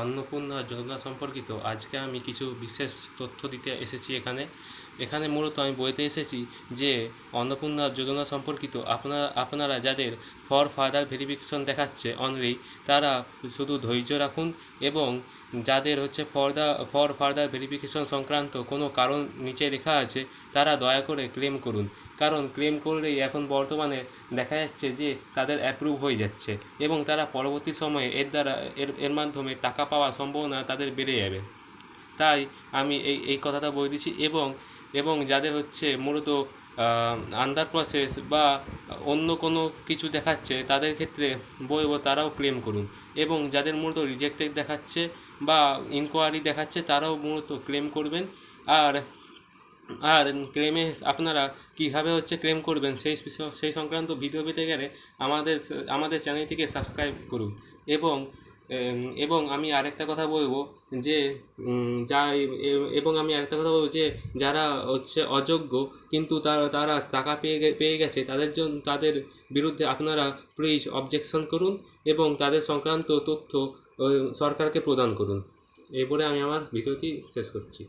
অন্নপূর্ণা যোজনা সম্পর্কিত আজকে আমি কিছু বিশেষ তথ্য দিতে এসেছি এখানে মূলত আমি বলতে এসেছি যে অন্নপূর্ণা যোজনা সম্পর্কিত আপনারা যাদের ফর ফার্দার ভেরিফিকেশন দেখাচ্ছে অনলি, তারা শুধু ধৈর্য রাখুন এবং যাদের হচ্ছে ফর ফার্দার ভেরিফিকেশন সংক্রান্ত কোনো কারণ নিচে লেখা আছে তারা দয়া করে ক্লেম করুন, কারণ ক্লেম করলেই এখন বর্তমানে দেখা যাচ্ছে যে তাদের অ্যাপ্রুভ হয়ে যাচ্ছে এবং তারা পরবর্তী সময়ে এর মাধ্যমে টাকা পাওয়ার সম্ভাবনা তাদের বেড়ে যাবে। তাই আমি এই কথাটা বলে দিচ্ছি এবং যাদের হচ্ছে মূলত আন্ডার প্রসেস বা অন্য কোনো কিছু দেখাচ্ছে তাদের ক্ষেত্রে বলবো তারাও ক্লেম করুন, এবং যাদের মূলত রিজেক্টেড দেখাচ্ছে বা ইনকোয়ারি দেখাচ্ছে তারাও মূলত ক্লেম করবেন। আর আর ক্লেমে আপনারা কীভাবে হচ্ছে ক্লেম করবেন সেই সংক্রান্ত ভিডিও পেতে গেলে আমাদের চ্যানেলটিকে সাবস্ক্রাইব করুন। এবং এবং আমি আরেকটা কথা বলবো যে যা এবং আমি আরেকটা কথা বলবো যে যারা হচ্ছে অযোগ্য কিন্তু তারা টাকা পেয়ে গেছে তাদের বিরুদ্ধে আপনারা প্লিজ অবজেকশন করুন এবং তাদের সংক্রান্ত তথ্য সরকারকে প্রদান করুন। এই বলে আমি আমার ভিডিওটি শেষ করছি।